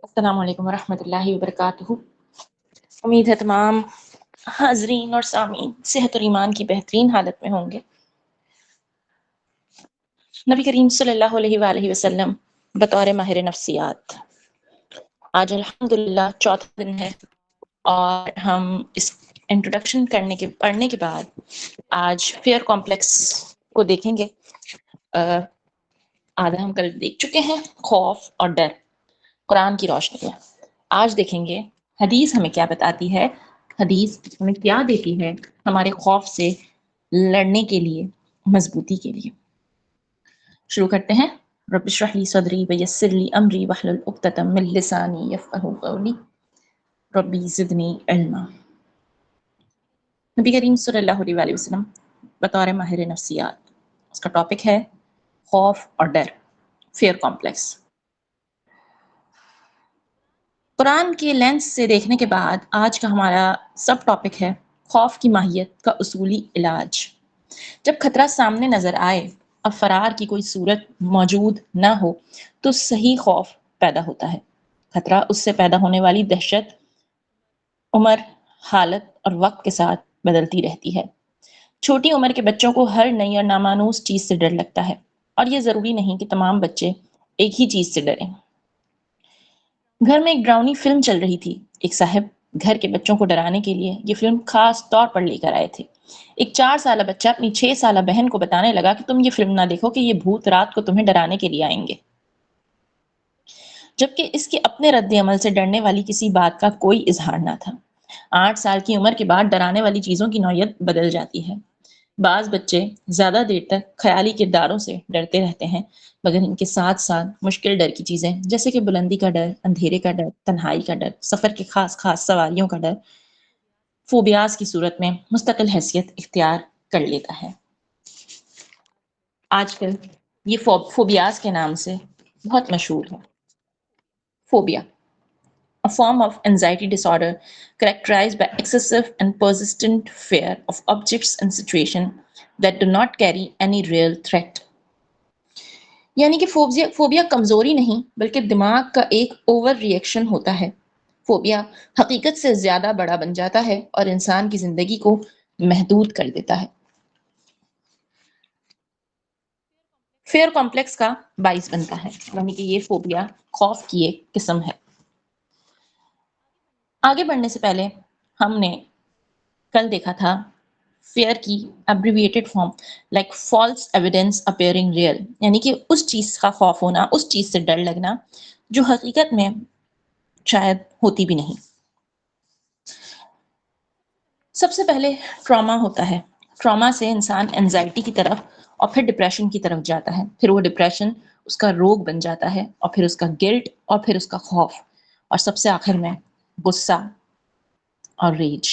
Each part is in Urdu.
السلام علیکم ورحمۃ اللہ وبرکاتہ۔ امید ہے تمام حاضرین اور سامعین صحت اور ایمان کی بہترین حالت میں ہوں گے۔ نبی کریم صلی اللہ علیہ وآلہ وسلم بطور ماہر نفسیات، آج الحمدللہ چوتھا دن ہے اور ہم اس انٹروڈکشن پڑھنے کے بعد آج فیئر کمپلیکس کو دیکھیں گے۔ آدھا ہم کل دیکھ چکے ہیں، خوف اور ڈر قرآن کی روشنی میں۔ آج دیکھیں گے حدیث ہمیں کیا بتاتی ہے، حدیث ہمیں کیا دیتی ہے ہمارے خوف سے لڑنے کے لیے، مضبوطی کے لیے۔ شروع کرتے ہیں۔ رب اشرح لی صدری ویسر لی امری واحلل عقدۃ من لسانی یفقہوا قولی ربی زدنی علما۔ نبی کریم صلی اللہ علیہ وآلہ وسلم بطور ماہر نفسیات، اس کا ٹاپک ہے خوف اور ڈر، فیئر کمپلیکس۔ قرآن کے لینس سے دیکھنے کے بعد آج کا ہمارا سب ٹاپک ہے خوف کی ماہیت کا اصولی علاج۔ جب خطرہ سامنے نظر آئے اور فرار کی کوئی صورت موجود نہ ہو تو صحیح خوف پیدا ہوتا ہے۔ خطرہ اس سے پیدا ہونے والی دہشت عمر، حالت اور وقت کے ساتھ بدلتی رہتی ہے۔ چھوٹی عمر کے بچوں کو ہر نئی اور نامانوس چیز سے ڈر لگتا ہے، اور یہ ضروری نہیں کہ تمام بچے ایک ہی چیز سے ڈریں۔ گھر میں ایک ڈراؤنی فلم چل رہی تھی۔ ایک صاحب گھر کے بچوں کو ڈرانے کے لیے یہ فلم خاص طور پر لے کر آئے تھے۔ ایک 4 سالہ بچہ اپنی 6 سالہ بہن کو بتانے لگا کہ تم یہ فلم نہ دیکھو کہ یہ بھوت رات کو تمہیں ڈرانے کے لیے آئیں گے، جبکہ اس کے اپنے رد عمل سے ڈرنے والی کسی بات کا کوئی اظہار نہ تھا۔ 8 سال کی عمر کے بعد ڈرانے والی چیزوں کی نوعیت بدل جاتی ہے۔ بعض بچے زیادہ دیر تک خیالی کرداروں سے ڈرتے رہتے ہیں، مگر ان کے ساتھ ساتھ مشکل ڈر کی چیزیں جیسے کہ بلندی کا ڈر، اندھیرے کا ڈر، تنہائی کا ڈر، سفر کے خاص سواریوں کا ڈر، فوبیاز کی صورت میں مستقل حیثیت اختیار کر لیتا ہے۔ آج کل یہ فوبیاز کے نام سے بہت مشہور ہے۔ Phobia, a form of anxiety disorder characterized by excessive and persistent fear of objects and situations that do not carry any real threat۔ یعنی کہ فوبیا کمزوری نہیں بلکہ دماغ کا ایک اوور ری ایکشن ہوتا ہے۔ فوبیا حقیقت سے زیادہ بڑا بن جاتا ہے اور انسان کی زندگی کو محدود کر دیتا ہے۔ فیئر کمپلیکس کا باعث بنتا ہے، یعنی کہ یہ فوبیا خوف کی ایک قسم ہے۔ آگے بڑھنے سے پہلے ہم نے کل دیکھا تھا فیئر کی abbreviated form, like false evidence appearing real, یعنی کہ اس چیز کا خوف ہونا، اس چیز سے ڈر لگنا جو حقیقت میں شاید ہوتی بھی نہیں۔ سب سے پہلے ٹراما ہوتا ہے۔ ٹراما سے انسان انزائٹی کی طرف اور پھر ڈپریشن کی طرف جاتا ہے، پھر وہ ڈپریشن اس کا روگ بن جاتا ہے، اور پھر اس کا گلٹ، اور پھر اس کا خوف، اور سب سے آخر میں غصہ اور ریج۔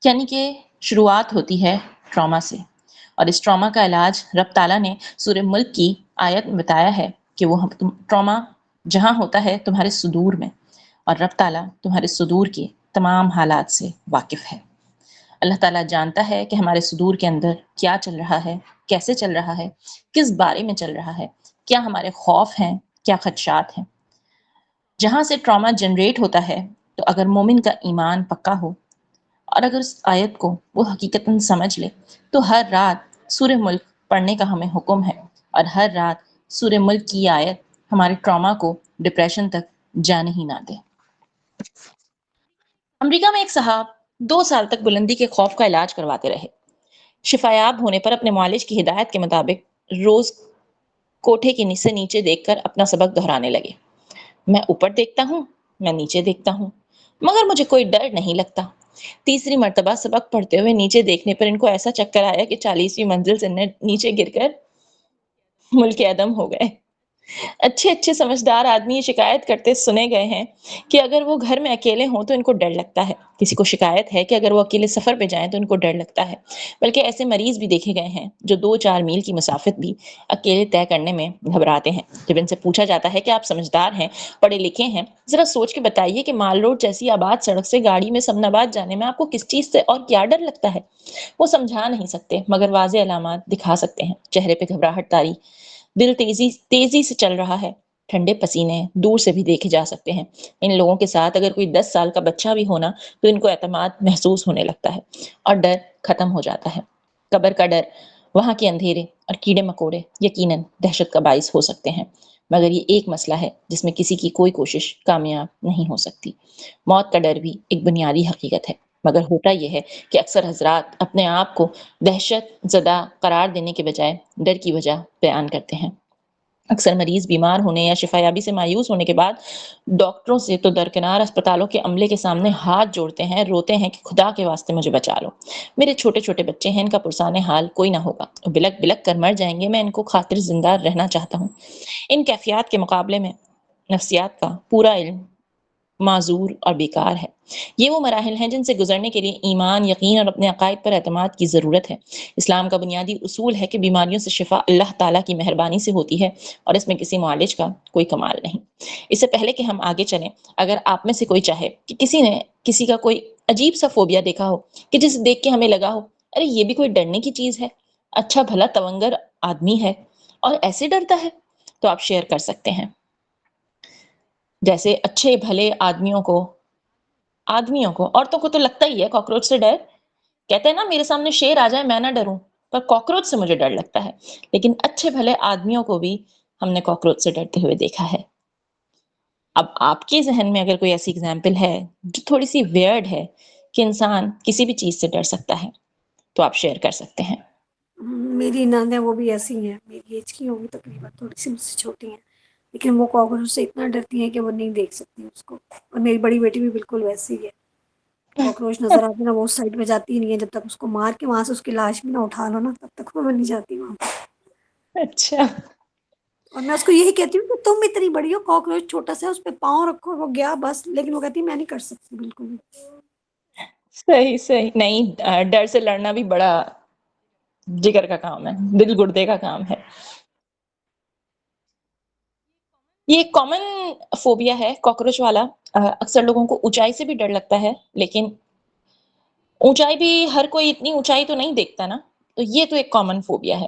یعنی کہ شروعات ہوتی ہے ٹراما سے، اور اس ٹراما کا علاج رب تعالیٰ نے سورہ ملک کی آیت میں بتایا ہے کہ وہ ٹراما جہاں ہوتا ہے تمہارے صدور میں، اور رب تعالیٰ تمہارے صدور کے تمام حالات سے واقف ہے۔ اللہ تعالیٰ جانتا ہے کہ ہمارے صدور کے اندر کیا چل رہا ہے، کیسے چل رہا ہے، کس بارے میں چل رہا ہے، کیا ہمارے خوف ہیں، کیا خدشات ہیں۔ جہاں سے ٹراما جنریٹ ہوتا ہے، تو اگر مومن کا ایمان پکا ہو اور اگر اس آیت کو وہ حقیقتاً سمجھ لے تو ہر رات سورہ ملک پڑھنے کا ہمیں حکم ہے، اور ہر رات سورہ ملک کی آیت ہمارے ٹراما کو ڈپریشن تک جانے ہی نہ دے۔ امریکہ میں ایک صاحب 2 سال تک بلندی کے خوف کا علاج کرواتے رہے۔ شفایاب ہونے پر اپنے معالج کی ہدایت کے مطابق روز کوٹھے کے سے نیچے دیکھ کر اپنا سبق دہرانے لگے۔ میں اوپر دیکھتا ہوں، میں نیچے دیکھتا ہوں، مگر مجھے کوئی ڈر نہیں لگتا۔ تیسری مرتبہ سبق پڑھتے ہوئے نیچے دیکھنے پر ان کو ایسا چکر آیا کہ 40ویں منزل سے نیچے گر کر ملک عدم ہو گئے۔ اچھے سمجھدار آدمی یہ شکایت کرتے سنے گئے ہیں کہ اگر وہ گھر میں اکیلے ہوں تو ان کو ڈر لگتا ہے۔ کسی کو شکایت ہے کہ اگر وہ اکیلے سفر پہ جائیں تو ان کو ڈر لگتا ہے۔ بلکہ ایسے مریض بھی دیکھے گئے ہیں جو 2-4 میل کی مسافت بھی اکیلے طے کرنے میں گھبراتے ہیں۔ جب ان سے پوچھا جاتا ہے کہ آپ سمجھدار ہیں، پڑھے لکھے ہیں، ذرا سوچ کے بتائیے کہ مال روڈ جیسی آباد سڑک سے گاڑی میں سمن آباد جانے میں آپ کو کس چیز سے اور کیا ڈر لگتا ہے؟ وہ سمجھا نہیں سکتے، مگر واضح علامات دکھا سکتے ہیں۔ چہرے پہ گھبراہٹ طاری، دل تیزی سے چل رہا ہے، ٹھنڈے پسینے دور سے بھی دیکھے جا سکتے ہیں۔ ان لوگوں کے ساتھ اگر کوئی 10 سال کا بچہ بھی ہونا تو ان کو اعتماد محسوس ہونے لگتا ہے اور ڈر ختم ہو جاتا ہے۔ قبر کا ڈر، وہاں کے اندھیرے اور کیڑے مکوڑے یقیناً دہشت کا باعث ہو سکتے ہیں، مگر یہ ایک مسئلہ ہے جس میں کسی کی کوئی کوشش کامیاب نہیں ہو سکتی۔ موت کا ڈر بھی ایک بنیادی حقیقت ہے، مگر ہوتا یہ ہے کہ اکثر حضرات اپنے آپ کو دہشت زدہ قرار دینے کے بجائے ڈر کی وجہ بیان کرتے ہیں۔ اکثر مریض بیمار ہونے یا شفا یابی سے مایوس ہونے کے بعد ڈاکٹروں سے تو درکنار اسپتالوں کے عملے کے سامنے ہاتھ جوڑتے ہیں، روتے ہیں کہ خدا کے واسطے مجھے بچا لو، میرے چھوٹے چھوٹے بچے ہیں، ان کا پرسان حال کوئی نہ ہوگا، بلک بلک کر مر جائیں گے، میں ان کو خاطر زندہ رہنا چاہتا ہوں۔ ان کیفیات کے مقابلے میں نفسیات کا پورا علم معذور اور بیکار ہے۔ یہ وہ مراحل ہیں جن سے گزرنے کے لیے ایمان، یقین اور اپنے عقائد پر اعتماد کی ضرورت ہے۔ اسلام کا بنیادی اصول ہے کہ بیماریوں سے شفا اللہ تعالیٰ کی مہربانی سے ہوتی ہے اور اس میں کسی معالج کا کوئی کمال نہیں۔ اس سے پہلے کہ ہم آگے چلیں، اگر آپ میں سے کوئی چاہے کہ کسی نے کسی کا کوئی عجیب سا فوبیا دیکھا ہو کہ جسے دیکھ کے ہمیں لگا ہو ارے یہ بھی کوئی ڈرنے کی چیز ہے، اچھا بھلا تونگر آدمی ہے اور ایسے ڈرتا ہے، تو آپ شیئر کر سکتے ہیں۔ جیسے اچھے بھلے آدمیوں کو عورتوں کو تو لگتا ہی ہے کاکروچ سے ڈر، کہتے ہیں نا میرے سامنے شیر آ جائے میں نہ ڈروں، پر کاکروچ سے مجھے ڈر لگتا ہے، لیکن اچھے بھلے آدمیوں کو بھی ہم نے کاکروچ سے ڈرتے ہوئے دیکھا ہے۔ اب آپ کے ذہن میں اگر کوئی ایسی اگزامپل ہے جو تھوڑی سی ویئرڈ ہے کہ انسان کسی بھی چیز سے ڈر سکتا ہے تو آپ شیئر کر سکتے ہیں۔ میری نند ہے، وہ بھی ایسی ہیں، میری ایج کی ہوگی تقریباً، تھوڑی سی مجھ سے چھوٹی ہیں، لیکن وہ کاکروچ سے اتنا ڈرتی ہیں کہ وہ نہیں دیکھ سکتی اس کو۔ اور میری بڑی بیٹی بھی بالکل ویسی ہے، کاکروچ نظر آتی نا وہ اس سائڈ پہ جاتی ہی نہیں ہے، جب تک اس کو مار کے وہاں سے اس کی لاش بھی نہ اٹھا لو نا تب تک وہ نہیں جاتی وہاں پہ۔ اچھا، اور میں اس کو یہی کہتی ہوں کہ تم اتنی بڑی ہو، کاکروچ چھوٹا سا اس پہ پاؤں رکھو وہ گیا بس، لیکن وہ کہتی ہے میں نہیں کر سکتی بالکل بھی۔ صحیح صحیح، نہیں ڈر سے لڑنا بھی بڑا جگر کا کام ہے، دل گردے کا کام ہے۔ یہ ایک کامن فوبیا ہے کاکروچ والا۔ اکثر لوگوں کو اونچائی سے بھی ڈر لگتا ہے، لیکن اونچائی بھی ہر کوئی اتنی اونچائی تو نہیں دیکھتا نا، تو یہ تو ایک کامن فوبیا ہے۔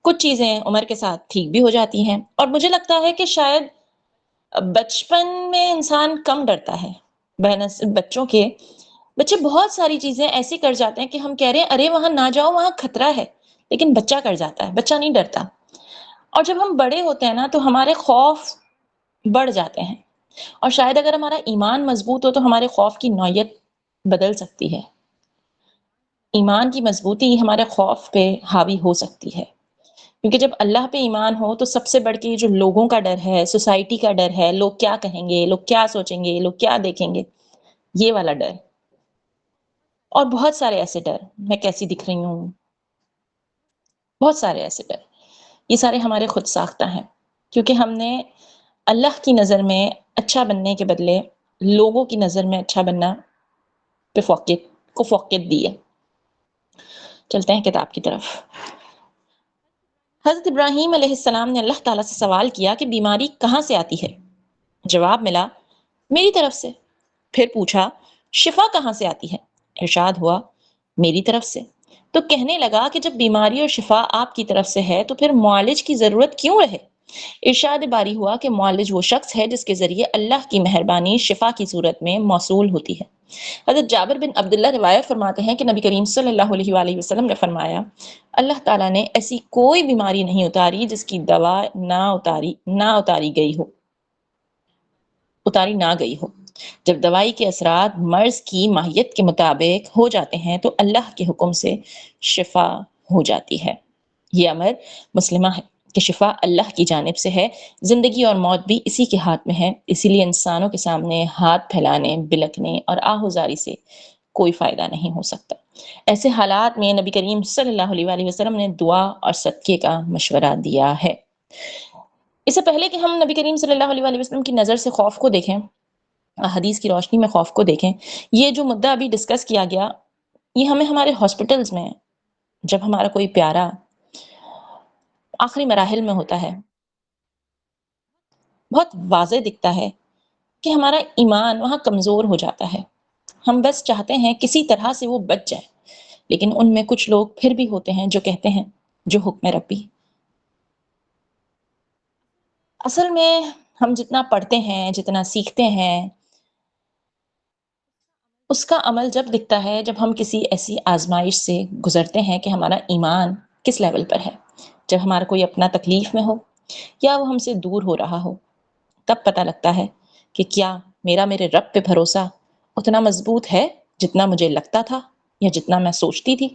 کچھ چیزیں عمر کے ساتھ ٹھیک بھی ہو جاتی ہیں، اور مجھے لگتا ہے کہ شاید بچپن میں انسان کم ڈرتا ہے بنسبت بچوں کے۔ بچے بہت ساری چیزیں ایسی کر جاتے ہیں کہ ہم کہہ رہے ہیں ارے وہاں نہ جاؤ وہاں خطرہ ہے، لیکن بچہ کر جاتا ہے، بچہ نہیں ڈرتا۔ اور جب ہم بڑے ہوتے ہیں نا تو ہمارے خوف بڑھ جاتے ہیں، اور شاید اگر ہمارا ایمان مضبوط ہو تو ہمارے خوف کی نوعیت بدل سکتی ہے۔ ایمان کی مضبوطی ہمارے خوف پہ حاوی ہو سکتی ہے، کیونکہ جب اللہ پہ ایمان ہو تو سب سے بڑھ کے جو لوگوں کا ڈر ہے، سوسائٹی کا ڈر ہے، لوگ کیا کہیں گے، لوگ کیا سوچیں گے، لوگ کیا دیکھیں گے، یہ والا ڈر، اور بہت سارے ایسے ڈر، میں کیسی دکھ رہی ہوں، بہت سارے ایسے ڈر، یہ سارے ہمارے خود ساختہ ہیں، کیونکہ ہم نے اللہ کی نظر میں اچھا بننے کے بدلے لوگوں کی نظر میں اچھا بننا پہ فوقیت دی ہے۔ چلتے ہیں کتاب کی طرف۔ حضرت ابراہیم علیہ السلام نے اللہ تعالیٰ سے سوال کیا کہ بیماری کہاں سے آتی ہے؟ جواب ملا میری طرف سے۔ پھر پوچھا شفا کہاں سے آتی ہے؟ ارشاد ہوا میری طرف سے۔ تو کہنے لگا کہ جب بیماری اور شفا آپ کی طرف سے ہے تو پھر معالج کی ضرورت کیوں رہے؟ ارشاد باری ہوا کہ معالج وہ شخص ہے جس کے ذریعے اللہ کی مہربانی شفا کی صورت میں موصول ہوتی ہے۔ حضرت جابر بن عبداللہ روایت فرماتے ہیں کہ نبی کریم صلی اللہ علیہ وآلہ وسلم نے فرمایا اللہ تعالیٰ نے ایسی کوئی بیماری نہیں اتاری جس کی دوا اتاری نہ گئی ہو۔ جب دوائی کے اثرات مرض کی ماہیت کے مطابق ہو جاتے ہیں تو اللہ کے حکم سے شفا ہو جاتی ہے۔ یہ امر مسلمہ ہے کہ شفا اللہ کی جانب سے ہے، زندگی اور موت بھی اسی کے ہاتھ میں ہے، اسی لیے انسانوں کے سامنے ہاتھ پھیلانے، بلکنے اور آہوزاری سے کوئی فائدہ نہیں ہو سکتا۔ ایسے حالات میں نبی کریم صلی اللہ علیہ وآلہ وسلم نے دعا اور صدقے کا مشورہ دیا ہے۔ اس سے پہلے کہ ہم نبی کریم صلی اللہ علیہ وآلہ وسلم کی نظر سے خوف کو دیکھیں، حدیث کی روشنی میں خوف کو دیکھیں، یہ جو مدعا ابھی ڈسکس کیا گیا یہ ہمیں ہمارے ہاسپٹلز میں جب ہمارا کوئی پیارا آخری مراحل میں ہوتا ہے بہت واضح دکھتا ہے کہ ہمارا ایمان وہاں کمزور ہو جاتا ہے، ہم بس چاہتے ہیں کسی طرح سے وہ بچ جائے، لیکن ان میں کچھ لوگ پھر بھی ہوتے ہیں جو کہتے ہیں جو حکم ربی۔ اصل میں ہم جتنا پڑھتے ہیں، جتنا سیکھتے ہیں، اس کا عمل جب دکھتا ہے جب ہم کسی ایسی آزمائش سے گزرتے ہیں کہ ہمارا ایمان کس لیول پر ہے، جب ہمارا کوئی اپنا تکلیف میں ہو یا وہ ہم سے دور ہو رہا ہو، تب پتہ لگتا ہے کہ کیا میرے رب پہ بھروسہ اتنا مضبوط ہے جتنا مجھے لگتا تھا یا جتنا میں سوچتی تھی۔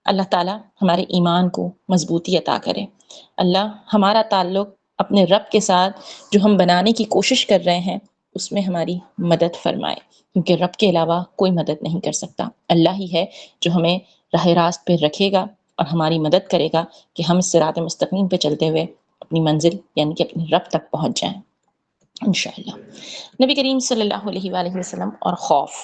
اللہ تعالیٰ ہمارے ایمان کو مضبوطی عطا کرے۔ اللہ ہمارا تعلق اپنے رب کے ساتھ جو ہم بنانے کی کوشش کر رہے ہیں اس میں ہماری مدد فرمائے، کیونکہ رب کے علاوہ کوئی مدد نہیں کر سکتا۔ اللہ ہی ہے جو ہمیں راہ راست پہ رکھے گا اور ہماری مدد کرے گا کہ ہم اس صراط مستقیم پہ چلتے ہوئے اپنی منزل یعنی کہ اپنے رب تک پہنچ جائیں انشاءاللہ۔ نبی کریم صلی اللہ علیہ وآلہ وسلم اور خوف۔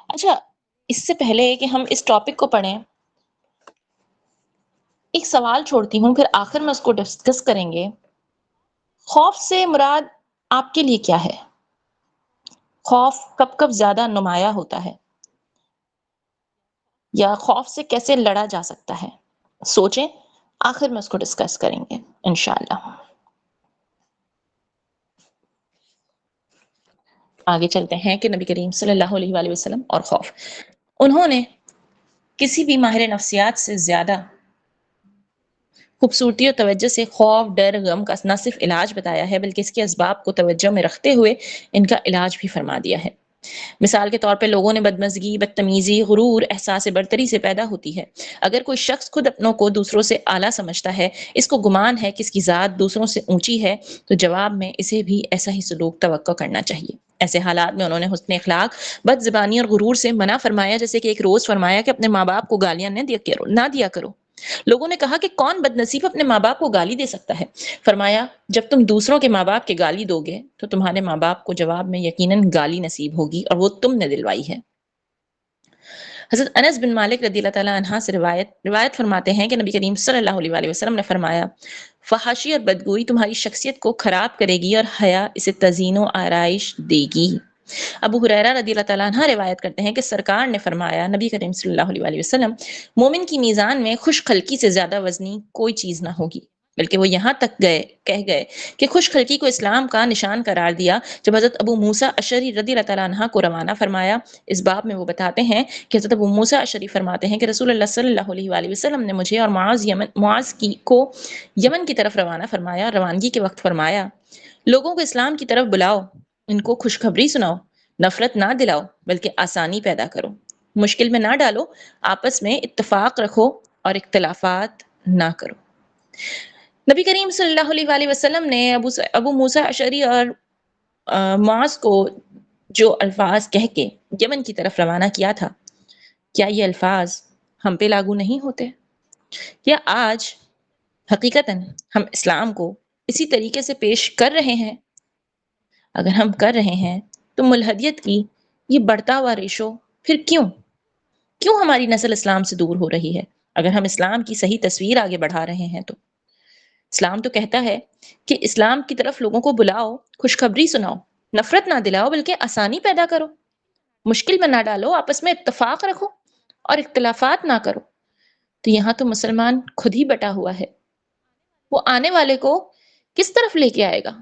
اچھا، اس سے پہلے کہ ہم اس ٹاپک کو پڑھیں، ایک سوال چھوڑتی ہوں، پھر آخر میں اس کو ڈسکس کریں گے۔ خوف سے مراد آپ کے لیے کیا ہے؟ خوف کب کب زیادہ نمایاں ہوتا ہے، یا خوف سے کیسے لڑا جا سکتا ہے؟ سوچیں، آخر میں اس کو ڈسکس کریں گے انشاءاللہ۔ آگے چلتے ہیں کہ نبی کریم صلی اللہ علیہ وآلہ وسلم اور خوف، انہوں نے کسی بھی ماہر نفسیات سے زیادہ خوبصورتی اور توجہ سے خوف، ڈر، غم کا نہ صرف علاج بتایا ہے بلکہ اس کے اسباب کو توجہ میں رکھتے ہوئے ان کا علاج بھی فرما دیا ہے۔ مثال کے طور پہ لوگوں نے بدمزگی، بدتمیزی، غرور، احساس برتری سے پیدا ہوتی ہے۔ اگر کوئی شخص خود اپنوں کو دوسروں سے اعلیٰ سمجھتا ہے، اس کو گمان ہے کہ اس کی ذات دوسروں سے اونچی ہے، تو جواب میں اسے بھی ایسا ہی سلوک توقع کرنا چاہیے۔ ایسے حالات میں انہوں نے حسن اخلاق، بد زبانی اور غرور سے منع فرمایا، جیسے کہ ایک روز فرمایا کہ اپنے ماں باپ کو گالیاں نہ دیا کرو۔ لوگوں نے کہا کہ کون بدنصیب اپنے ماں باپ کو گالی دے سکتا ہے؟ فرمایا جب تم دوسروں کے ماں باپ کے گالی دو گے تو تمہارے ماں باپ کو جواب میں یقیناً گالی نصیب ہوگی، اور وہ تم نے دلوائی ہے۔ حضرت انس بن مالک رضی اللہ تعالیٰ عنہ سے روایت فرماتے ہیں کہ نبی کریم صلی اللہ علیہ وآلہ وسلم نے فرمایا، فحاشی اور بدگوئی تمہاری شخصیت کو خراب کرے گی اور حیا اسے تزئین و آرائش دے گی۔ ابو ہریرہ رضی اللہ تعالیٰ عنہ روایت کرتے ہیں کہ سرکار نے فرمایا، نبی کریم صلی اللہ علیہ وآلہ وسلم، مومن کی میزان میں خوش خلقی سے زیادہ وزنی کوئی چیز نہ ہوگی، بلکہ وہ یہاں تک کہہ گئے کہ خوش خلقی کو اسلام کا نشان قرار دیا جب حضرت ابو موسیٰ اشعری رضی اللہ تعالیٰ عنہ کو روانہ فرمایا۔ اس باب میں وہ بتاتے ہیں کہ حضرت ابو موسیٰ اشعری فرماتے ہیں کہ رسول اللہ صلی اللہ علیہ وآلہ وسلم نے مجھے اور معاذ کو یمن کی طرف روانہ فرمایا۔ روانگی کے وقت فرمایا، لوگوں کو اسلام کی طرف بلاؤ، ان کو خوشخبری سناؤ، نفرت نہ دلاؤ بلکہ آسانی پیدا کرو، مشکل میں نہ ڈالو، آپس میں اتفاق رکھو اور اختلافات نہ کرو۔ نبی کریم صلی اللہ علیہ وآلہ وسلم نے ابو موسیٰ اشعری اور معاذ کو جو الفاظ کہہ کے یمن کی طرف روانہ کیا تھا، کیا یہ الفاظ ہم پہ لاگو نہیں ہوتے؟ کیا آج حقیقتاً ہم اسلام کو اسی طریقے سے پیش کر رہے ہیں؟ اگر ہم کر رہے ہیں تو ملحدیت کی یہ بڑھتا ہوا ریشو پھر کیوں ہماری نسل اسلام سے دور ہو رہی ہے؟ اگر ہم اسلام کی صحیح تصویر آگے بڑھا رہے ہیں تو اسلام تو کہتا ہے کہ اسلام کی طرف لوگوں کو بلاؤ، خوشخبری سناؤ، نفرت نہ دلاؤ بلکہ آسانی پیدا کرو، مشکل میں نہ ڈالو، آپس میں اتفاق رکھو اور اختلافات نہ کرو۔ تو یہاں تو مسلمان خود ہی بٹا ہوا ہے، وہ آنے والے کو کس طرف لے کے آئے گا؟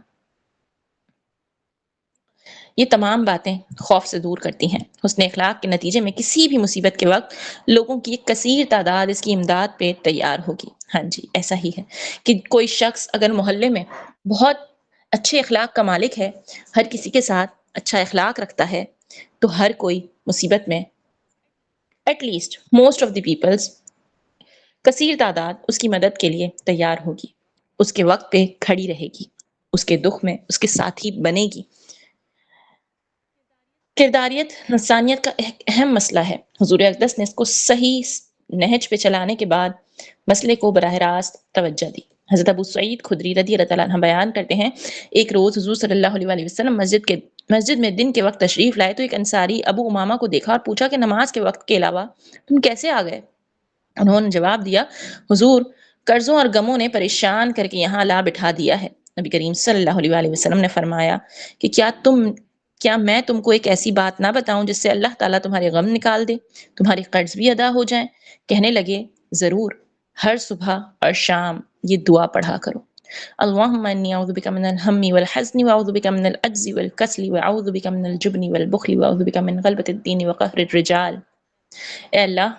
یہ تمام باتیں خوف سے دور کرتی ہیں۔ حسن اخلاق کے نتیجے میں کسی بھی مصیبت کے وقت لوگوں کی ایک کثیر تعداد اس کی امداد پہ تیار ہوگی۔ ہاں جی، ایسا ہی ہے کہ کوئی شخص اگر محلے میں بہت اچھے اخلاق کا مالک ہے، ہر کسی کے ساتھ اچھا اخلاق رکھتا ہے، تو ہر کوئی مصیبت میں at least most of the peoples, کثیر تعداد اس کی مدد کے لیے تیار ہوگی، اس کے وقت پہ کھڑی رہے گی، اس کے دکھ میں اس کے ساتھی بنے گی۔ کرداریت انسانیت کا ایک اہم مسئلہ ہے۔ حضور اقدس نے اس کو صحیح نہج پہ چلانے کے بعد مسئلے کو براہ راست توجہ دی۔ حضرت ابو سعید خدری رضی اللہ تعالیٰ عنہ بیان کرتے ہیں، ایک روز حضور صلی اللہ علیہ وسلم مسجد میں دن کے وقت تشریف لائے تو ایک انصاری ابو امامہ کو دیکھا اور پوچھا کہ نماز کے وقت کے علاوہ تم کیسے آ گئے؟ انہوں نے جواب دیا، حضور قرضوں اور غموں نے پریشان کر کے یہاں لا بٹھا دیا ہے۔ نبی کریم صلی اللہ علیہ وسلم نے فرمایا کہ کیا میں تم کو ایک ایسی بات نہ بتاؤں جس سے اللہ تعالیٰ تمہارے غم نکال دے، تمہارے قرض بھی ادا ہو جائیں؟ کہنے لگے ضرور، ہر صبح اور شام یہ دعا پڑھا کرو، اللہم انی اعوذ بک من الہم والحزن واعوذ بک من العجز والکسل واعوذ بک من الجبن والبخل واعوذ بک من غلبۃ الدین وقہر الرجال۔ اے اللہ،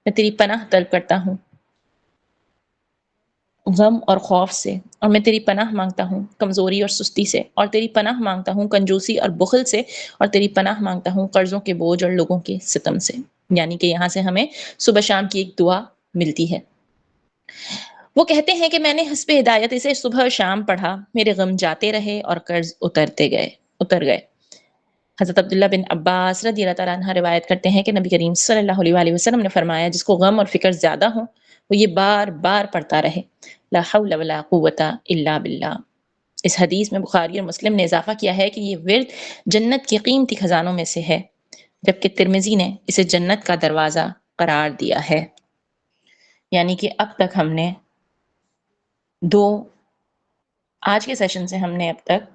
میں تیری پناہ طلب کرتا ہوں غم اور خوف سے، اور میں تیری پناہ مانگتا ہوں کمزوری اور سستی سے، اور تیری پناہ مانگتا ہوں کنجوسی اور بخل سے، اور تیری پناہ مانگتا ہوں قرضوں کے بوجھ اور لوگوں کے ستم سے۔ یعنی کہ یہاں سے ہمیں صبح شام کی ایک دعا ملتی ہے۔ وہ کہتے ہیں کہ میں نے حسب ہدایت اسے صبح اور شام پڑھا، میرے غم جاتے رہے اور قرض اتر گئے۔ حضرت عبداللہ بن عباس رضی اللہ تعالیٰ عنہ روایت کرتے ہیں کہ نبی کریم صلی اللہ علیہ وسلم نے فرمایا، جس کو غم اور فکر زیادہ ہوں وہ یہ بار بار پڑھتا رہے، لا حول ولا قوت الا باللہ۔ اس حدیث میں بخاری اور مسلم نے اضافہ کیا ہے کہ یہ ورد جنت کے قیمتی خزانوں میں سے ہے، جبکہ ترمذی نے اسے جنت کا دروازہ قرار دیا ہے۔ یعنی کہ اب تک ہم نے آج کے سیشن سے ہم نے اب تک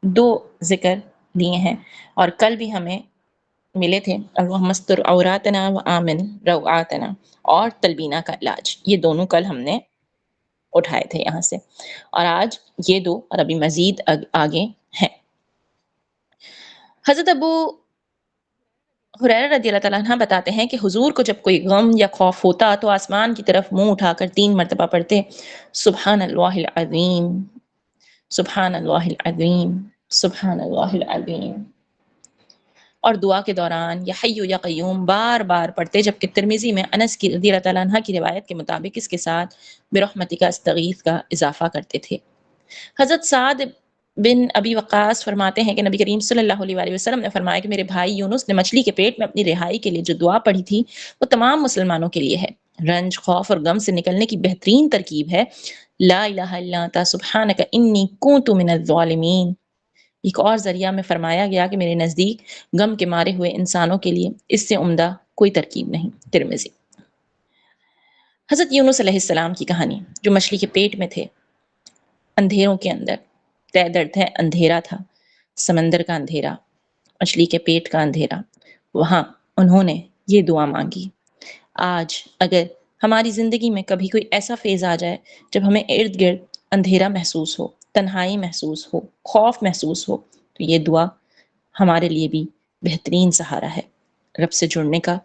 2 ذکر دیے ہیں، اور کل بھی ہمیں ملے تھے اللہم استر عوراتنا و آمن روعاتنا اور تلبینہ کا علاج، یہ دونوں کل ہم نے اٹھائے تھے یہاں سے، اور آج یہ 2 اور ابھی مزید آگے ہیں۔ حضرت ابو ہریرہ رضی اللہ تعالیٰ عنہ بتاتے ہیں کہ حضور کو جب کوئی غم یا خوف ہوتا تو آسمان کی طرف منہ اٹھا کر 3 مرتبہ پڑھتے، سبحان اللہ العظیم، سبحان اللہ العظیم، سبحان اللہ العظیم، اور دعا کے دوران یا حی یا قیوم بار بار پڑھتے، جبکہ ترمذی میں انس کی رضی اللہ تعالیٰ عنہ کی روایت کے مطابق اس کے ساتھ برحمتک استغیث کا اضافہ کرتے تھے۔ حضرت سعد بن ابی وقاص فرماتے ہیں کہ نبی کریم صلی اللہ علیہ وسلم نے فرمایا کہ میرے بھائی یونس نے مچھلی کے پیٹ میں اپنی رہائی کے لیے جو دعا پڑھی تھی وہ تمام مسلمانوں کے لیے ہے۔ رنج، خوف اور غم سے نکلنے کی بہترین ترکیب ہے لا الہ الا انت سبحانک انی کنت من الظالمین۔ ایک اور ذریعہ میں فرمایا گیا کہ میرے نزدیک غم کے مارے ہوئے انسانوں کے لیے اس سے عمدہ کوئی ترکیب نہیں، ترمذی۔ حضرت یونس علیہ السلام کی کہانی، جو مچھلی کے پیٹ میں تھے، اندھیروں کے اندر، طے درد ہے اندھیرا تھا، سمندر کا اندھیرا، مچھلی کے پیٹ کا اندھیرا، وہاں انہوں نے یہ دعا مانگی۔ آج اگر ہماری زندگی میں کبھی کوئی ایسا فیز آ جائے جب ہمیں ارد گرد اندھیرا محسوس ہو، تنہائی محسوس ہو، خوف محسوس ہو، تو یہ دعا ہمارے لیے بھی بہترین سہارا ہے رب سے جڑنے کا۔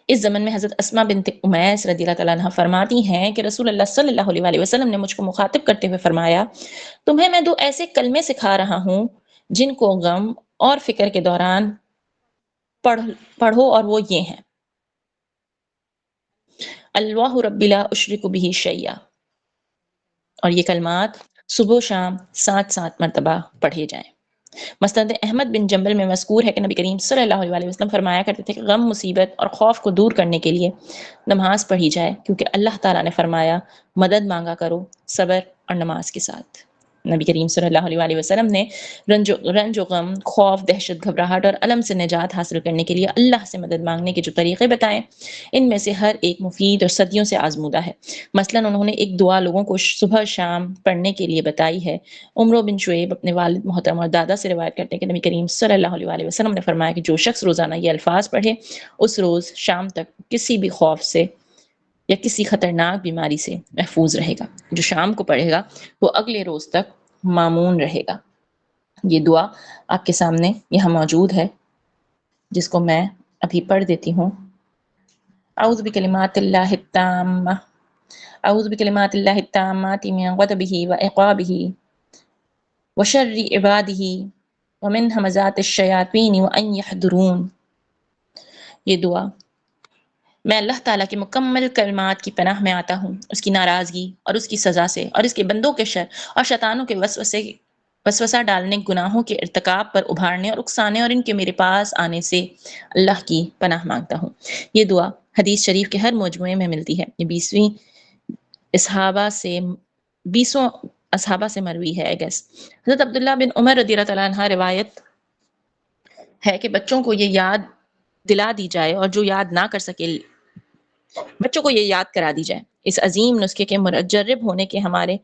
اس زمن میں حضرت اسماء بنت امیس رضی اللہ تعالیٰ عنہ فرماتی ہیں کہ رسول اللہ صلی اللہ علیہ وسلم نے مجھ کو مخاطب کرتے ہوئے فرمایا، تمہیں میں 2 ایسے کلمے سکھا رہا ہوں جن کو غم اور فکر کے دوران پڑھو، اور وہ یہ ہیں، اللہ ربی لا اشرک بہ شیئا، اور یہ کلمات صبح و شام 7 مرتبہ پڑھے جائیں۔ مسند احمد بن جنبل میں مذکور ہے کہ نبی کریم صلی اللہ علیہ وسلم فرمایا کرتے تھے کہ غم، مصیبت اور خوف کو دور کرنے کے لیے نماز پڑھی جائے، کیونکہ اللہ تعالیٰ نے فرمایا مدد مانگا کرو صبر اور نماز کے ساتھ۔ نبی کریم صلی اللہ علیہ وسلم نے رنج و غم، خوف، دہشت، گھبراہٹ اور الم سے نجات حاصل کرنے کے لیے اللہ سے مدد مانگنے کے جو طریقے بتائیں، ان میں سے ہر ایک مفید اور صدیوں سے آزمودہ ہے۔ مثلاً انہوں نے ایک دعا لوگوں کو صبح شام پڑھنے کے لیے بتائی ہے۔ عمرو بن شعیب اپنے والد محترم اور دادا سے روایت کرتے ہیں کہ نبی کریم صلی اللہ علیہ وسلم نے فرمایا کہ جو شخص روزانہ یہ الفاظ پڑھے اس روز شام تک کسی بھی خوف سے یا کسی خطرناک بیماری سے محفوظ رہے گا۔ جو شام کو پڑھے گا وہ اگلے روز تک مامون رہے گا۔ یہ دعا آپ کے سامنے یہاں موجود ہے، جس کو میں ابھی پڑھ دیتی ہوں۔ اعوذ بکلمات اللہ التامہ، اعوذ بکلمات اللہ التامات من غضبہ وعقابہ وشر عبادہ ومن ہمزات الشیاطین وان یحضرون۔ یہ دعا میں اللہ تعالیٰ کے مکمل کلمات کی پناہ میں آتا ہوں، اس کی ناراضگی اور اس کی سزا سے، اور اس کے بندوں کے شر اور شیطانوں کے وسوسہ ڈالنے، گناہوں کے ارتکاب پر ابھارنے اور اکسانے اور ان کے میرے پاس آنے سے اللہ کی پناہ مانگتا ہوں۔ یہ دعا حدیث شریف کے ہر مجموعے میں ملتی ہے۔ یہ 20 اصحابہ سے مروی ہے۔ حضرت عبداللہ بن عمر رضی اللہ تعالیٰ عنہ روایت ہے کہ بچوں کو یہ یاد دلا دی جائے، اور جو یاد نہ کر سکے بچوں کو یہ یاد کرا دی جائے۔ اس عظیم نسخے کے مجرب ہونے کے ہمارے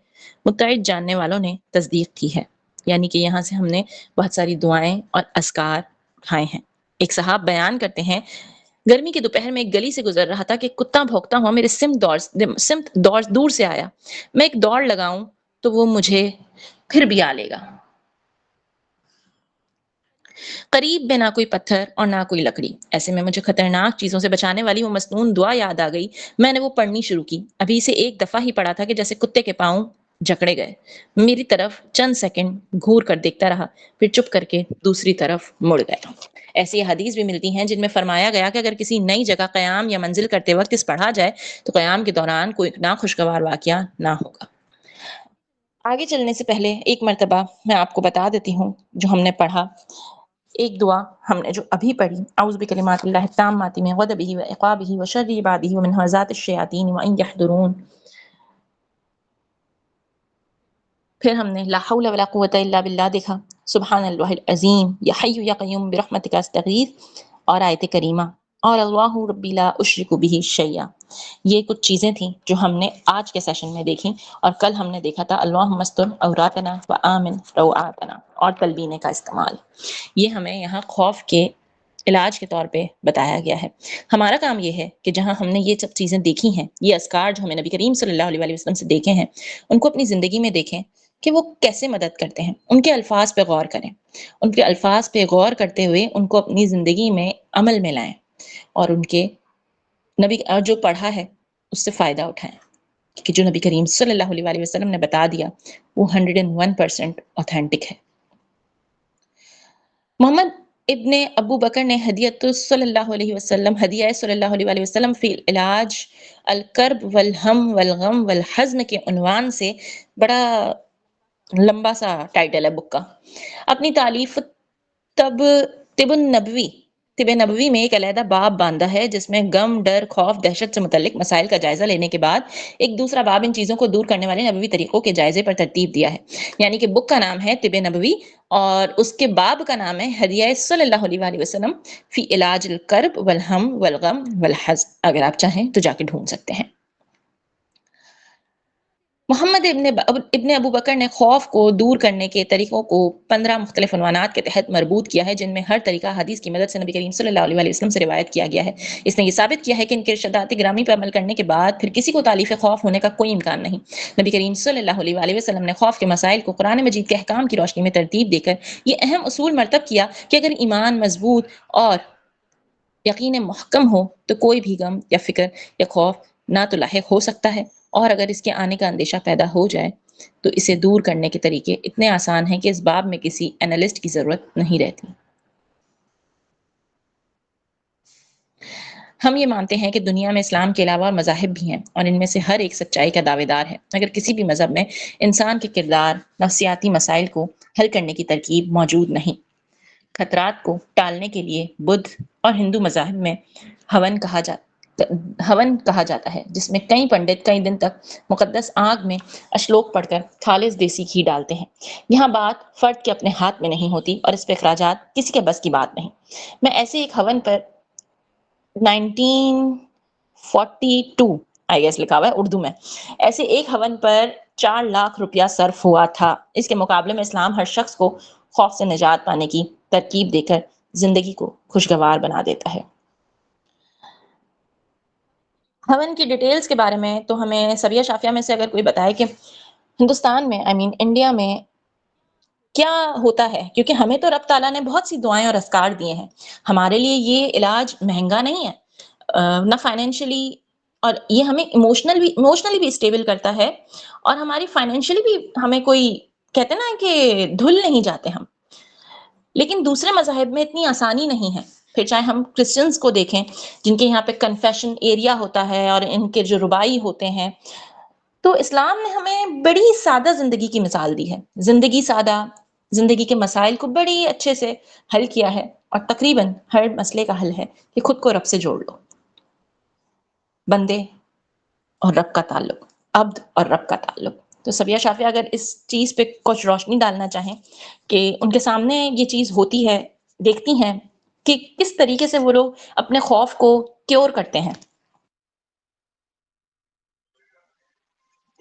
متعدد جاننے والوں نے تصدیق کی ہے۔ یعنی کہ یہاں سے ہم نے بہت ساری دعائیں اور اذکار کھائے ہیں. ایک صاحب بیان کرتے ہیں گرمی کے دوپہر میں ایک گلی سے گزر رہا تھا کہ کتا بھونکتا ہوا میرے سمت دور سے آیا. میں ایک دوڑ لگاؤں تو وہ مجھے پھر بھی آ لے گا. قریب میں نہ کوئی پتھر اور نہ کوئی لکڑی. ایسے میں مجھے خطرناک چیزوں سے بچانے والی وہ مسنون دعا یاد آ گئی. میں نے وہ پڑھنی شروع کی. ابھی اسے ایک دفعہ ہی پڑھا تھا کہ جیسے کتے کے پاؤں جکڑے گئے. میری طرف چند سیکنڈ گھور کر دیکھتا رہا, پھر چپ کر کے دوسری طرف مڑ گیا. ایسی حدیث بھی ملتی ہیں جن میں فرمایا گیا کہ اگر کسی نئی جگہ قیام یا منزل کرتے وقت اس پڑھا جائے تو قیام کے دوران کوئی ناخوشگوار واقعہ نہ ہوگا. آگے چلنے سے پہلے ایک مرتبہ میں آپ کو بتا دیتی ہوں جو ہم نے پڑھا. ایک دعا ہم نے جو ابھی پڑھی, اعوذ بکلمات اللہ التامات من غضبہ وعقابہ وشر عبادہ ومن همزات الشیاطین وان یحضرون. پھر ہم نے لا حول ولا قوۃ الا باللہ دیکھا, سبحان اللہ العظیم یا حی یا قیوم برحمتک استغیث, اور آیت کریمہ اور اللہ ربی لا اشرک بہ شیئا. یہ کچھ چیزیں تھیں جو ہم نے آج کے سیشن میں دیکھی, اور کل ہم نے دیکھا تھا اللہم استر عوراتنا وآمن روعاتنا اور تلبینے کا استعمال. یہ ہمیں یہاں خوف کے علاج کے طور پہ بتایا گیا ہے. ہمارا کام یہ ہے کہ جہاں ہم نے یہ سب چیزیں دیکھی ہیں, یہ اذکار جو ہمیں نبی کریم صلی اللہ علیہ وسلم سے دیکھے ہیں, ان کو اپنی زندگی میں دیکھیں کہ وہ کیسے مدد کرتے ہیں. ان کے الفاظ پہ غور کریں, ان کے الفاظ پہ غور کرتے ہوئے ان کو اپنی زندگی میں عمل میں لائیں, اور ان کے نبی جو پڑھا ہے اس سے فائدہ اٹھائیں, کہ جو نبی کریم صلی اللہ علیہ وسلم نے بتا دیا وہ 101% اوتھینٹک ہے. محمد ابن ابو بکر نے ہدیہ صلی اللہ علیہ وسلم فی العلاج الکرب والہم والغم والحزن کے عنوان سے, بڑا لمبا سا ٹائٹل ہے بک کا, اپنی تالیف طب نبوی میں ایک علیحدہ باب باندھا ہے جس میں غم, ڈر, خوف, دہشت سے متعلق مسائل کا جائزہ لینے کے بعد ایک دوسرا باب ان چیزوں کو دور کرنے والے نبوی طریقوں کے جائزے پر ترتیب دیا ہے. یعنی کہ بک کا نام ہے طب نبوی اور اس کے باب کا نام ہے ہدیہ صلی اللہ علیہ وسلم فی علاج الکرب والہم والغم والحزن. اگر آپ چاہیں تو جا کے ڈھونڈ سکتے ہیں. محمد ابن ابو بکر نے خوف کو دور کرنے کے طریقوں کو 15 مختلف عنوانات کے تحت مربوط کیا ہے, جن میں ہر طریقہ حدیث کی مدد سے نبی کریم صلی اللہ علیہ وسلم سے روایت کیا گیا ہے. اس نے یہ ثابت کیا ہے کہ ان کے ارشادات گرامی پر عمل کرنے کے بعد پھر کسی کو تالیف خوف ہونے کا کوئی امکان نہیں. نبی کریم صلی اللہ علیہ وسلم نے خوف کے مسائل کو قرآن مجید کے احکام کی روشنی میں ترتیب دے کر یہ اہم اصول مرتب کیا کہ اگر ایمان مضبوط اور یقین محکم ہو تو کوئی بھی غم یا فکر یا خوف نہ تو لاحق ہو سکتا ہے, اور اگر اس کے آنے کا اندیشہ پیدا ہو جائے تو اسے دور کرنے کے طریقے اتنے آسان ہیں کہ اس باب میں کسی اینالسٹ کی ضرورت نہیں رہتی. ہم یہ مانتے ہیں کہ دنیا میں اسلام کے علاوہ مذاہب بھی ہیں اور ان میں سے ہر ایک سچائی کا دعوے دار ہے. اگر کسی بھی مذہب میں انسان کے کردار, نفسیاتی مسائل کو حل کرنے کی ترکیب موجود نہیں. خطرات کو ٹالنے کے لیے بدھ اور ہندو مذاہب میں ہون کہا جاتا ہے, جس میں کئی پنڈت کئی دن تک مقدس آگ میں اشلوک پڑھ کر خالص دیسی گھی ڈالتے ہیں. یہاں بات فرد کے اپنے ہاتھ میں نہیں ہوتی اور اس پہ اخراجات کسی کے بس کی بات نہیں. میں ایسے ایک ہون پر 1942 آئی گیس لکھا ہوا ہے اردو میں, ایسے ایک ہون پر 4 لاکھ روپیہ صرف ہوا تھا. اس کے مقابلے میں اسلام ہر شخص کو خوف سے نجات پانے کی ترکیب دے کر زندگی کو خوشگوار بنا دیتا ہے. ہون کی ڈیٹیلز کے بارے میں تو ہمیں سبیہ شافیہ میں سے اگر کوئی بتائے کہ ہندوستان میں انڈیا میں کیا ہوتا ہے, کیونکہ ہمیں تو رب تعالیٰ نے بہت سی دعائیں اور اذکار دیے ہیں. ہمارے لیے یہ علاج مہنگا نہیں ہے, نہ فائنینشلی, اور یہ ہمیں ایموشنلی بھی اسٹیبل کرتا ہے, اور ہماری فائنینشلی بھی ہمیں کوئی کہتے ہیں نا کہ دھل نہیں جاتے ہم. لیکن دوسرے مذاہب میں اتنی آسانی نہیں ہے. پھر چاہے ہم کرسچنس کو دیکھیں جن کے یہاں پہ کنفیشن ایریا ہوتا ہے اور ان کے جو ربائی ہوتے ہیں, تو اسلام نے ہمیں بڑی سادہ زندگی کی مثال دی ہے. زندگی سادہ, زندگی کے مسائل کو بڑی اچھے سے حل کیا ہے, اور تقریباً ہر مسئلے کا حل ہے کہ خود کو رب سے جوڑ لو. بندے اور رب کا تعلق, عبد اور رب کا تعلق. تو سبیہ شافیہ اگر اس چیز پہ کچھ روشنی ڈالنا چاہیں کہ ان کے سامنے یہ چیز ہوتی ہے, دیکھتی ہیں کہ کس طریقے سے وہ لوگ اپنے خوف کو کیور کرتے ہیں.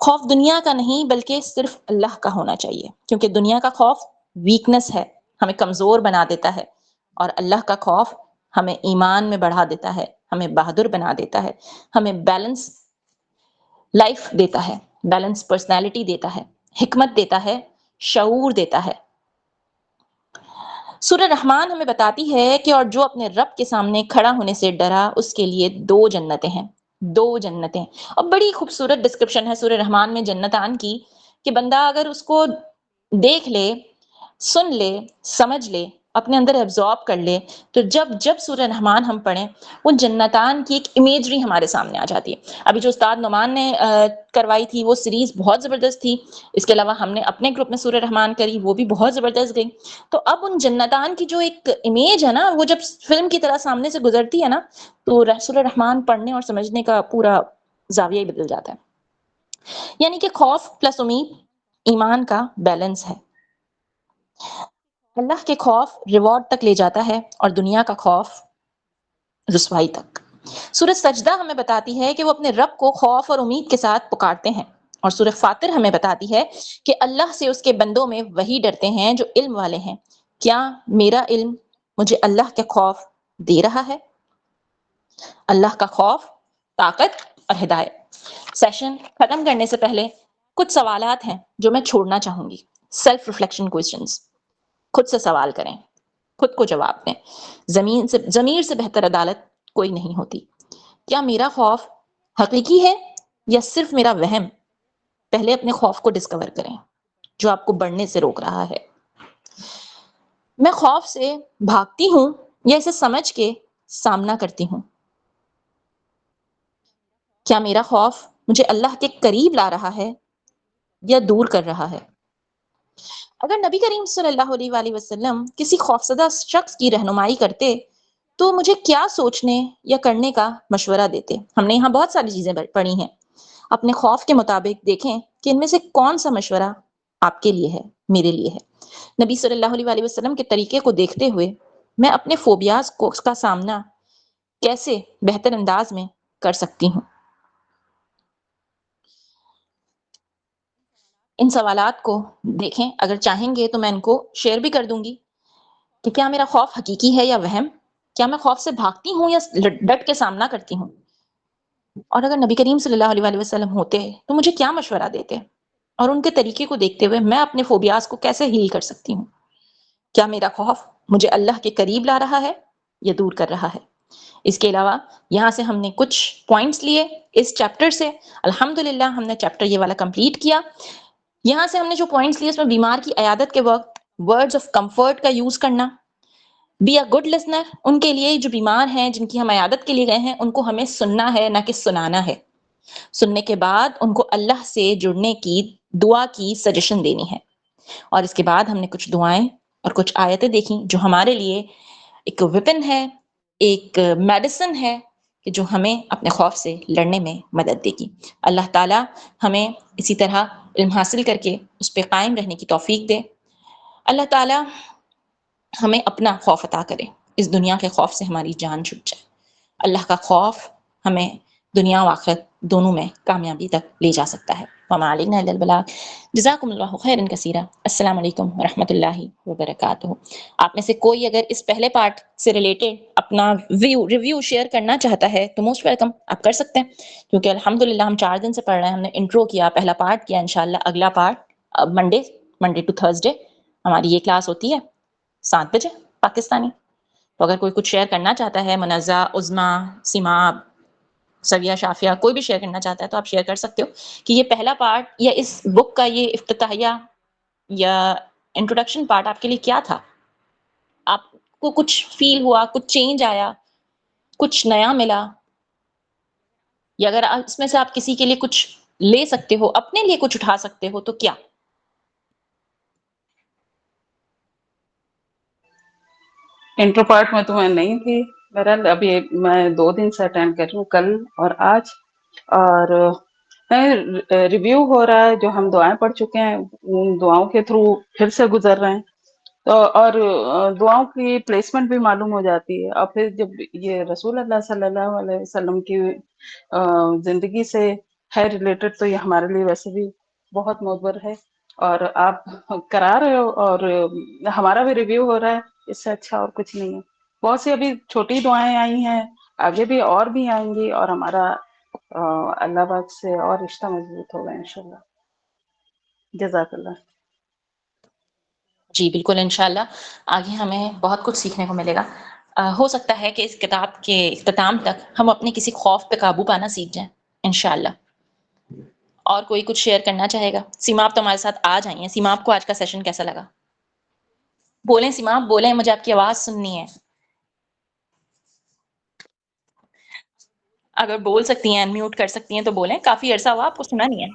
خوف دنیا کا نہیں بلکہ صرف اللہ کا ہونا چاہیے، کیونکہ دنیا کا خوف ویکنس ہے، ہمیں کمزور بنا دیتا ہے، اور اللہ کا خوف ہمیں ایمان میں بڑھا دیتا ہے، ہمیں بہادر بنا دیتا ہے، ہمیں بیلنس لائف دیتا ہے، بیلنس پرسنالٹی دیتا ہے، حکمت دیتا ہے، شعور دیتا ہے۔ سورہ رحمان ہمیں بتاتی ہے کہ اور جو اپنے رب کے سامنے کھڑا ہونے سے ڈرا اس کے لیے 2 جنتیں ہیں، 2 جنتیں۔ اور بڑی خوبصورت ڈسکرپشن ہے سورہ رحمان میں جنتان کی، کہ بندہ اگر اس کو دیکھ لے، سن لے، سمجھ لے، اپنے اندر ایبزارب کر لے، تو جب سورہ رحمان ہم پڑھیں، وہ جنتان کی ایک امیجری ہمارے سامنے آ جاتی ہے۔ ابھی جو استاد نعمان نے کروائی تھی وہ سیریز بہت زبردست تھی، اس کے علاوہ ہم نے اپنے گروپ میں سورہ رحمان کری، وہ بھی بہت زبردست گئی۔ تو اب ان جنتان کی جو ایک امیج ہے نا، وہ جب فلم کی طرح سامنے سے گزرتی ہے نا، تو سورہ رحمان پڑھنے اور سمجھنے کا پورا زاویہ ہی بدل جاتا ہے۔ یعنی کہ خوف پلس امید ایمان کا بیلنس ہے۔ اللہ کے خوف ریوارڈ تک لے جاتا ہے اور دنیا کا خوف رسوائی تک۔ سورہ سجدہ ہمیں بتاتی ہے کہ وہ اپنے رب کو خوف اور امید کے ساتھ پکارتے ہیں، اور سورہ فاطر ہمیں بتاتی ہے کہ اللہ سے اس کے بندوں میں وہی ڈرتے ہیں جو علم والے ہیں۔ کیا میرا علم مجھے اللہ کے خوف دے رہا ہے؟ اللہ کا خوف، طاقت اور ہدایت۔ سیشن ختم کرنے سے پہلے کچھ سوالات ہیں جو میں چھوڑنا چاہوں گی۔ سیلف ریفلیکشن کوسچنز، خود سے سوال کریں، خود کو جواب دیں۔ ضمیر سے بہتر عدالت کوئی نہیں ہوتی۔ کیا میرا خوف حقیقی ہے یا صرف میرا وہم؟ پہلے اپنے خوف کو ڈسکور کریں جو آپ کو بڑھنے سے روک رہا ہے۔ میں خوف سے بھاگتی ہوں یا اسے سمجھ کے سامنا کرتی ہوں؟ کیا میرا خوف مجھے اللہ کے قریب لا رہا ہے یا دور کر رہا ہے؟ اگر نبی کریم صلی اللہ علیہ وآلہ وسلم کسی خوفزدہ شخص کی رہنمائی کرتے تو مجھے کیا سوچنے یا کرنے کا مشورہ دیتے؟ ہم نے یہاں بہت ساری چیزیں پڑھی ہیں، اپنے خوف کے مطابق دیکھیں کہ ان میں سے کون سا مشورہ آپ کے لیے ہے، میرے لیے ہے۔ نبی صلی اللہ علیہ وآلہ وسلم کے طریقے کو دیکھتے ہوئے میں اپنے فوبیاز کا سامنا کیسے بہتر انداز میں کر سکتی ہوں؟ ان سوالات کو دیکھیں، اگر چاہیں گے تو میں ان کو شیئر بھی کر دوں گی کہ کیا میرا خوف حقیقی ہے یا وہم؟ کیا میں خوف سے بھاگتی ہوں یا ڈٹ کے سامنا کرتی ہوں؟ اور اگر نبی کریم صلی اللہ علیہ وآلہ وسلم ہوتے تو مجھے کیا مشورہ دیتے؟ اور ان کے طریقے کو دیکھتے ہوئے میں اپنے فوبیاز کو کیسے ہیل کر سکتی ہوں؟ کیا میرا خوف مجھے اللہ کے قریب لا رہا ہے یا دور کر رہا ہے؟ اس کے علاوہ یہاں سے ہم نے کچھ پوائنٹس لیے اس چیپٹر سے، الحمدللہ ہم نے چیپٹر یہ والا کمپلیٹ کیا۔ یہاں سے ہم نے جو پوائنٹس لیے اس میں بیمار کی عیادت کے وقت ورڈز آف کمفرٹ کا یوز کرنا، بی اے گڈ لسنر، ان کے لیے جو بیمار ہیں جن کی ہم عیادت کے لیے گئے ہیں ان کو ہمیں سننا ہے نہ کہ سنانا ہے، سننے کے بعد ان کو اللہ سے جڑنے کی دعا کی سجیشن دینی ہے۔ اور اس کے بعد ہم نے کچھ دعائیں اور کچھ آیتیں دیکھیں جو ہمارے لیے ایک ویپن ہے، ایک میڈیسن ہے کہ جو ہمیں اپنے خوف سے لڑنے میں مدد دے گی۔ اللہ تعالیٰ ہمیں اسی طرح علم حاصل کر کے اس پہ قائم رہنے کی توفیق دے۔ اللہ تعالیٰ ہمیں اپنا خوف عطا کرے، اس دنیا کے خوف سے ہماری جان چھٹ جائے۔ اللہ کا خوف ہمیں دنیا و آخرت دونوں میں کامیابی تک لے جا سکتا ہے۔ وما علینا الا البلاغ۔ جزاکم اللہ خیرا کثیرا۔ السلام علیکم ورحمۃ اللہ وبرکاتہ۔ آپ میں سے کوئی اگر اس پہلے پارٹ سے ریلیٹڈ اپنا ریویو شیئر کرنا چاہتا ہے تو موسٹ ویلکم، آپ کر سکتے ہیں، کیونکہ الحمدللہ ہم 4 دن سے پڑھ رہے ہیں۔ ہم نے انٹرو کیا، پہلا پارٹ کیا، انشاءاللہ اگلا پارٹ منڈے ٹو تھرسڈے ہماری یہ کلاس ہوتی ہے 7 بجے پاکستانی۔ تو اگر کوئی کچھ شیئر کرنا چاہتا ہے، منزہ، عظمیٰ، سیماب، سویہ، شافیہ، کوئی بھی شیئر کرنا چاہتا ہے تو آپ شیئر کر سکتے ہو کہ یہ پہلا پارٹ یا اس بک کا یہ افتتاحیہ یا انٹروڈکشن پارٹ آپ کے لیے کیا تھا؟ آپ کو کچھ فیل ہوا، کچھ چینج آیا، کچھ نیا ملا؟ یا اگر اس میں سے آپ کسی کے لیے کچھ لے سکتے ہو، اپنے لیے کچھ اٹھا سکتے ہو تو کیا؟ انٹرو پارٹ میں تو میں نہیں تھی، بہرحال ابھی میں 2 دن سے اٹینڈ کر رہی ہوں، کل اور آج، اور ریویو ہو رہا ہے جو ہم دعائیں پڑھ چکے ہیں، ان دعاؤں کے تھرو پھر سے گزر رہے ہیں، تو اور دعاؤں کی پلیسمنٹ بھی معلوم ہو جاتی ہے، اور پھر جب یہ رسول اللہ صلی اللہ علیہ وسلم کی زندگی سے ہے ریلیٹڈ، تو یہ ہمارے لیے ویسے بھی بہت معتبر ہے، اور آپ کرا رہے ہو اور ہمارا بھی ریویو ہو رہا ہے، اس سے اچھا اور کچھ نہیں ہے۔ بہت سی ابھی چھوٹی دعائیں آئی ہیں، آگے بھی اور بھی آئیں گی، اور ہمارا اللہ پاک سے اور رشتہ مضبوط ہوگا انشاءاللہ۔ جزاک اللہ۔ جی بالکل، انشاءاللہ آگے ہمیں بہت کچھ سیکھنے کو ملے گا۔ ہو سکتا ہے کہ اس کتاب کے اختتام تک ہم اپنے کسی خوف پہ قابو پانا سیکھ جائیں انشاءاللہ۔ اور کوئی کچھ شیئر کرنا چاہے گا؟ سیما آپ تو ہمارے ساتھ آج آئی ہیں، سیما آپ کو آج کا سیشن کیسا لگا؟ بولیں سیما، آپ بولیں، مجھے آپ کی آواز سننی ہے۔ اگر بول سکتی ہیں، انمیوٹ کر سکتی ہیں تو بولیں، کافی عرصہ ہوا آپ کو سنا نہیں ہے۔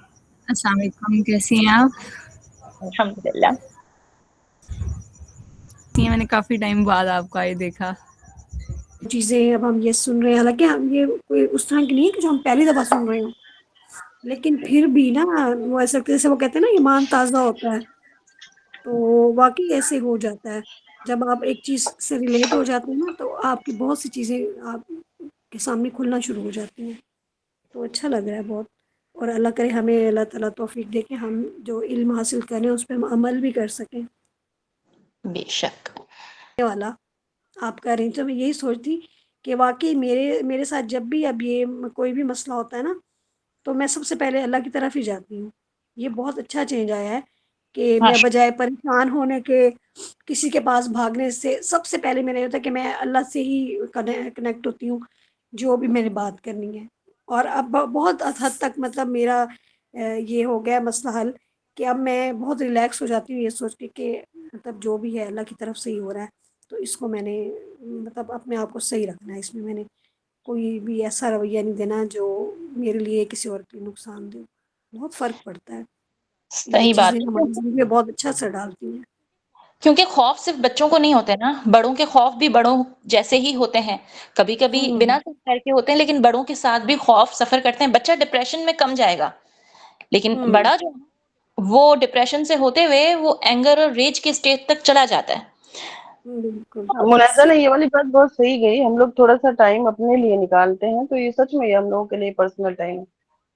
السلام علیکم، کیسی ہیں آپ؟ الحمدللہ۔ میں نے کافی ٹائم بعد آپ کا یہ دیکھا۔ چیزیں اب ہم یہ سن رہے ہیں، حالانکہ ہم یہ کوئی اس طرح کی نہیں ہے کہ جو ہم پہلی دفعہ سن رہے ہوں، لیکن پھر بھی نا وہ ایسا جیسے وہ کہتے ہیں نا ایمان تازہ ہوتا ہے، تو واقعی ایسے ہو جاتا ہے۔ جب آپ ایک چیز سے ریلیٹ ہو جاتے ہیں نا تو آپ کی بہت سی چیزیں آپ کے سامنے کھلنا شروع ہو جاتی ہیں، تو اچھا لگ رہا ہے بہت۔ اور اللہ کرے ہمیں اللہ تعالیٰ توفیق دے کہ ہم جو علم حاصل کریں اس پہ ہم عمل بھی کر سکیں۔ بے شک۔ والا آپ کر رہی تو میں یہی سوچتی کہ واقعی میرے ساتھ جب بھی اب یہ کوئی بھی مسئلہ ہوتا ہے نا تو میں سب سے پہلے اللہ کی طرف ہی جاتی ہوں۔ یہ بہت اچھا چینج آیا ہے کہ میں بجائے پریشان ہونے کے کسی کے پاس بھاگنے سے سب سے پہلے میرا یہ ہوتا ہے کہ میں اللہ سے ہی کنیکٹ ہوتی ہوں جو بھی میں نے بات کرنی ہے۔ اور اب بہت حد تک مطلب میرا یہ ہو گیا مسئلہ حل کہ اب میں بہت ریلیکس ہو جاتی ہوں یہ سوچ کے کہ مطلب جو بھی ہے اللہ کی طرف سے ہی ہو رہا ہے، تو اس کو میں نے مطلب اپنے آپ کو صحیح رکھنا ہے، اس میں نے کوئی بھی ایسا رویہ نہیں دینا جو میرے لیے کسی اور کے نقصان دے۔ بہت فرق پڑتا ہے، یہ صحیح چیزیں بات ہے، ہماری زندگی میں بہت اچھا اثر ڈالتی ہیں۔ کیونکہ خوف صرف بچوں کو نہیں ہوتے نا، بڑوں کے خوف بھی بڑوں جیسے ہی ہوتے ہیں، کبھی کبھی بنا خیر کے ہوتے ہیں، لیکن بڑوں کے ساتھ بھی خوف سفر کرتے ہیں۔ بچہ ڈپریشن میں کم جائے گا، لیکن بڑا جو وہ ڈپریشن سے ہوتے ہوئے وہ اینگر اور ریج کے اسٹیج تک چلا جاتا ہے۔ بالکل منازع نے یہ والی بات بہت صحیح گئی، ہم لوگ تھوڑا سا ٹائم اپنے لیے نکالتے ہیں تو یہ سچ میں یہ ہم لوگوں کے لیے پرسنل ٹائم ہے۔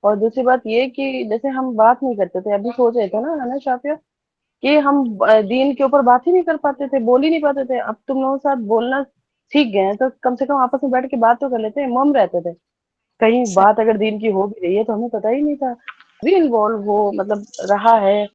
اور دوسری بات یہ کہ جیسے ہم بات نہیں کرتے تھے، ابھی سوچ رہے تھے نا شافیہ کہ ہم دین کے اوپر بات ہی نہیں کر پاتے تھے، بول ہی نہیں پاتے تھے، اب تم لوگوں کے ساتھ بولنا سیکھ گئے ہیں تو کم سے کم آپس میں بیٹھ کے بات تو کر لیتے ہیں۔ مم رہتے تھے کہیں بات اگر دین کی ہو بھی رہی ہے تو ہمیں پتہ ہی نہیں تھا، بھی انوالو ہو مطلب رہا ہے